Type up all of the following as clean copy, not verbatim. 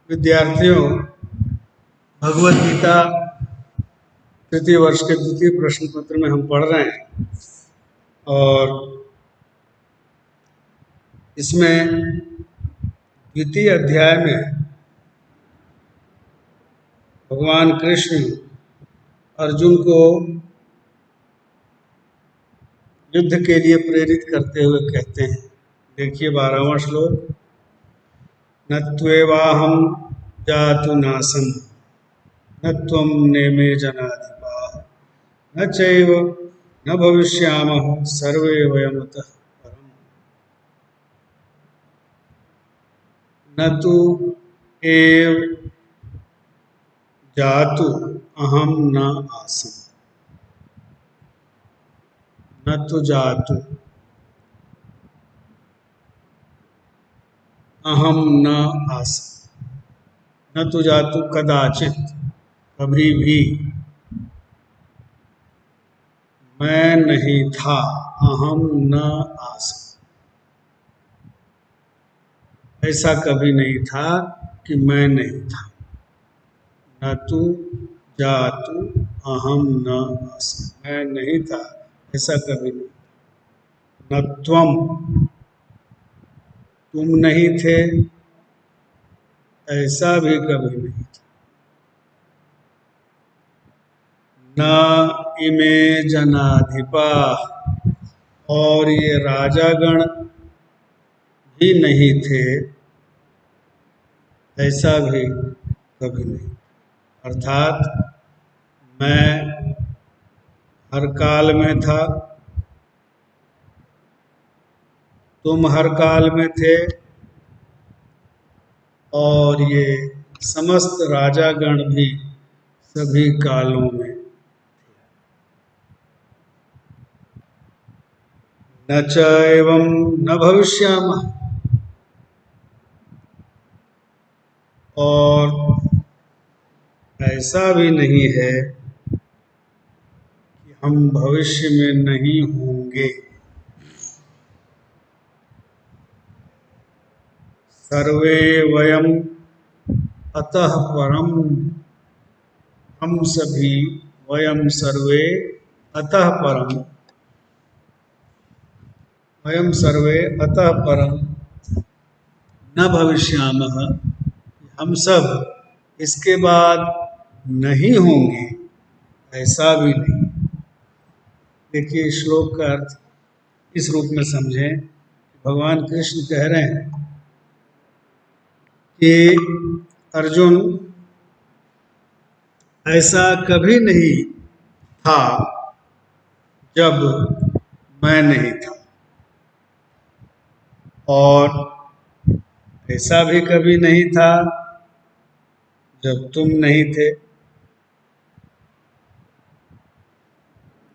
विद्यार्थियों, भगवत गीता तृतीय वर्ष के द्वितीय प्रश्न पत्र में हम पढ़ रहे हैं और इसमें द्वितीय अध्याय में भगवान कृष्ण अर्जुन को युद्ध के लिए प्रेरित करते हुए कहते हैं। देखिए 12वां श्लोक, न त्वेवाहं जातु नासं न त्वं नेमे जनाधिपाः न चैव न भविष्यामः सर्वे वयमतः परम्। न तु एव जातु अहं न आसम्, न तु जातु अहम न आसम्, न तु जातु कदाचित कभी भी मैं नहीं था, अहम न आसम् ऐसा कभी नहीं था कि मैं नहीं था। न तु जातु अहम न आसम्, मैं नहीं था ऐसा कभी नहीं। न त्वम, तुम नहीं थे ऐसा भी कभी नहीं था। न इमे जनाधिपा, और ये राजागण भी नहीं थे ऐसा भी कभी नहीं। अर्थात मैं हर काल में था, तुम हर काल में थे और ये समस्त राजागण भी सभी कालों में। न च एवं न भविष्यामः, और ऐसा भी नहीं है कि हम भविष्य में नहीं होंगे। सर्वे वयम अतः परम, हम सभी, वयम सर्वे अतः परम, वयम सर्वे अतः परम न भविष्यामः, हम सब इसके बाद नहीं होंगे ऐसा भी नहीं। देखिए श्लोक का अर्थ इस रूप में समझें। भगवान कृष्ण कह रहे हैं कि अर्जुन, ऐसा कभी नहीं था जब मैं नहीं था, और ऐसा भी कभी नहीं था जब तुम नहीं थे,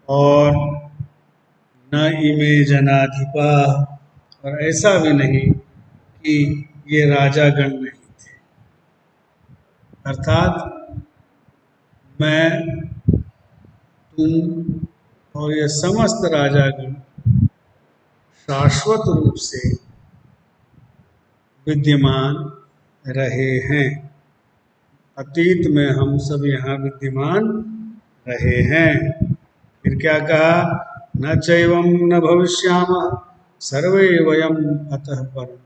और न इमे जनाधिपा, और ऐसा भी नहीं कि ये राजागण नहीं थे। अर्थात मैं, तुम और ये समस्त राजागण शाश्वत रूप से विद्यमान रहे हैं। अतीत में हम सब यहाँ विद्यमान रहे हैं। फिर क्या कहा, न चैवं न भविष्यामः सर्वे वयम अतः परम।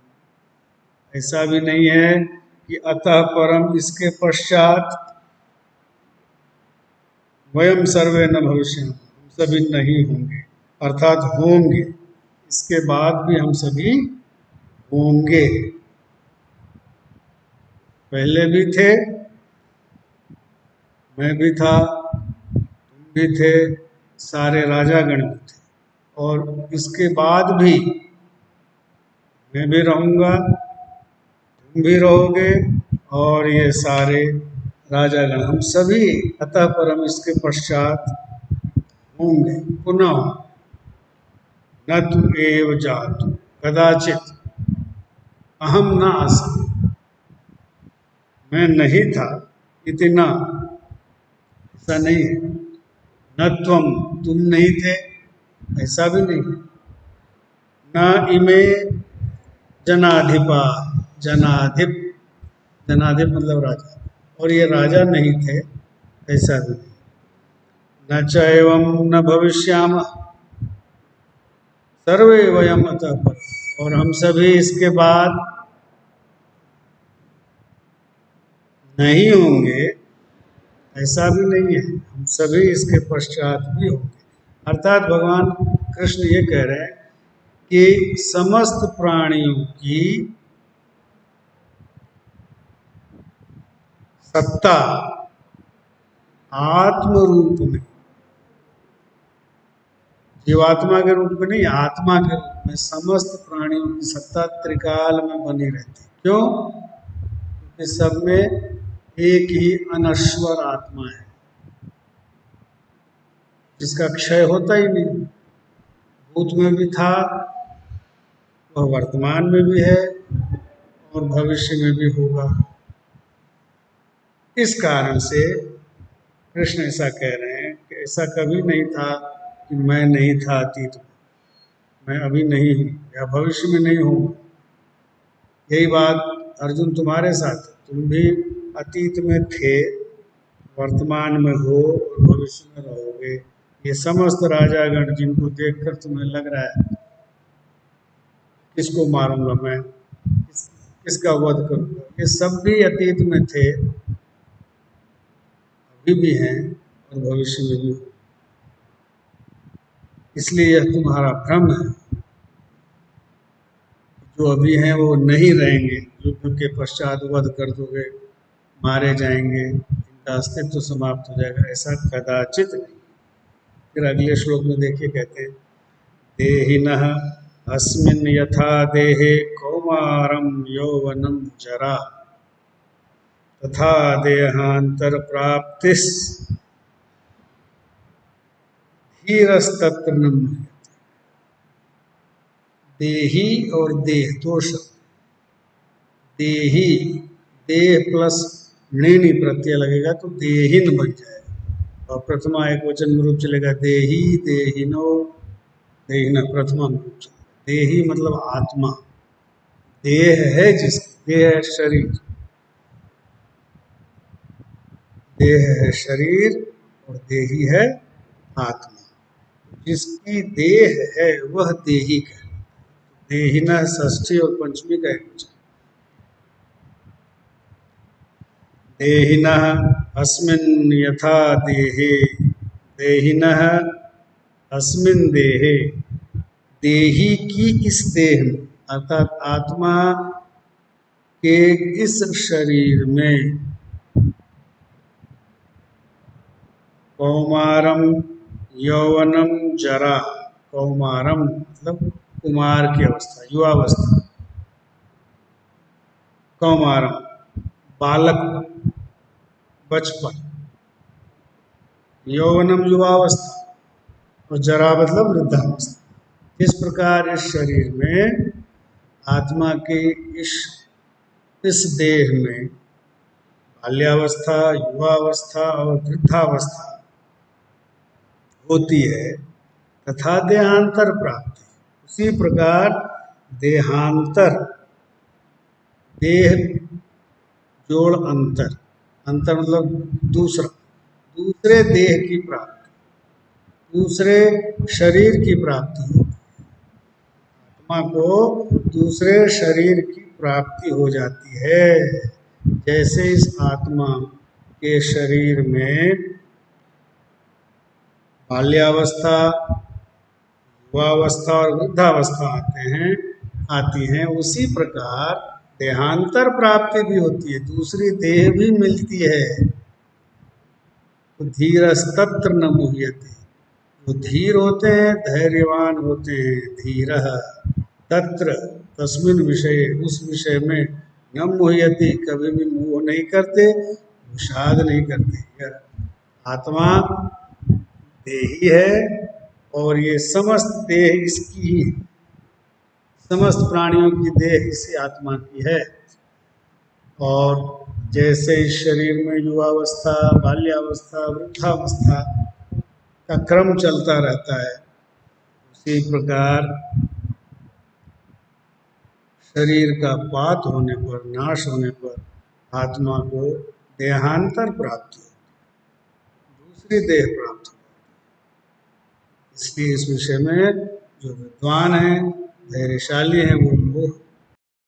ऐसा भी नहीं है कि अतः परम इसके पश्चात वयम सर्वे न भविष्यामः, हम सभी नहीं होंगे, अर्थात होंगे, इसके बाद भी हम सभी होंगे। पहले भी थे, मैं भी था, तुम भी थे, सारे राजागण भी थे, और इसके बाद भी मैं भी रहूँगा, तुम भी रहोगे, और ये सारे राजागण, हम सभी अतः परम इसके पश्चात होंगे, पुनः। न तु एव जातु कदाचित अहम न आसम्, मैं नहीं था इतना, ऐसा नहीं है। न त्वम, तुम नहीं थे ऐसा भी नहीं। न इमे जनाधिपा, जनाधिप, जनाधिप मतलब राजा, और ये राजा नहीं थे, ऐसा भी नहीं। न च एवं न भविष्यामः सर्वे वयम अतः पर, और हम सभी इसके बाद नहीं होंगे, ऐसा भी नहीं है, हम सभी इसके पश्चात भी होंगे। अर्थात भगवान कृष्ण ये कह रहे हैं कि समस्त प्राणियों की सत्ता आत्म रूप में, जीवात्मा के रूप में नहीं, आत्मा के रूप में समस्त प्राणियों की सत्ता त्रिकाल में बनी रहती है। क्यों? क्योंकि सब में एक ही अनश्वर आत्मा है जिसका क्षय होता ही नहीं। भूत में भी था, वह वर्तमान में भी है और भविष्य में भी होगा। इस कारण से कृष्ण ऐसा कह रहे हैं कि ऐसा कभी नहीं था कि मैं नहीं था अतीत में, मैं अभी नहीं हूँ या भविष्य में नहीं हूँ। यही बात अर्जुन तुम्हारे साथ है, तुम भी अतीत में थे, वर्तमान में हो और भविष्य में रहोगे। ये समस्त राजागण जिनको देखकर तुम्हें लग रहा है किसको मारूंगा मैं, किसका वध करूंगा, ये सब भी अतीत में थे, अभी भी हैं और भविष्य में भी। इसलिए यह तुम्हारा भ्रम है। जो अभी हैं वो नहीं रहेंगे, युद्ध के पश्चात वध कर दोगे, मारे जाएंगे, इनका अस्तित्व समाप्त हो जाएगा, ऐसा कदाचित नहीं। फिर अगले श्लोक में देखिए, कहते हैं देहिनः अस्मिन् यथा देहे कौमारं यौवनं जरा तथा देहांतर प्राप्तिस् धीरस्तत्र न मुह्यते। देही और देह दो शब्द, देही देह प्लस णेनी प्रत्यय लगेगा तो देहिन बन जाएगा, और प्रथमा एक वचन में रूप चलेगा देही देहिनो देहिना, प्रथमा में रूप चलेगा। देही मतलब आत्मा, देह है जिसकी, देह है शरीर, देह है शरीर और देही है आत्मा। जिसकी देह है वह देही का, देहिना षष्ठी और पंचमी का एक वचन। देहिनः अस्मिन् यथा देहे, देहिनः अस्मिन् देहे, देही की इस देह में, अर्थात आत्मा के इस शरीर में, कौमारम यौवनम जरा, कौमारम मतलब कुमार की अवस्था, युवावस्था, कौमारम बालक, बचपन, यौवनम युवावस्था, और जरा मतलब वृद्धावस्था। इस प्रकार इस शरीर में, आत्मा के इस देह में बाल्यावस्था, युवावस्था और वृद्धावस्था होती है। तथा देहांतर प्राप्ति, उसी प्रकार देहांतर, देह जोड़ अंतर, अंतर मतलब दूसरा, दूसरे देह की प्राप्ति, दूसरे शरीर की प्राप्ति होती है। आत्मा को दूसरे शरीर की प्राप्ति हो जाती है। जैसे इस आत्मा के शरीर में बाल्यावस्था, युवावस्था और वृद्धावस्था आती हैं, उसी प्रकार देहांतर प्राप्ति भी होती है, दूसरी देह भी मिलती है। तो धीरस्तत्र न मुह्यते, जो धीर होते हैं, धैर्यवान होते हैं, धीरः तत्र तस्मिन् विषय, उस विषय में न मुह्यते, कभी भी मोह नहीं करते, विषाद नहीं करते। आत्मा देही है और ये समस्त देह इसकी ही, समस्त प्राणियों की देह इसी आत्मा की है। और जैसे इस शरीर में युवावस्था, बाल्यावस्था, वृद्धावस्था का क्रम चलता रहता है, उसी प्रकार शरीर का पात होने पर, नाश होने पर आत्मा को देहांतर प्राप्त हो, दूसरी देह प्राप्त हो। इसलिए इस विषय में जो विद्वान हैं, धैर्यशाली हैं, वो मोह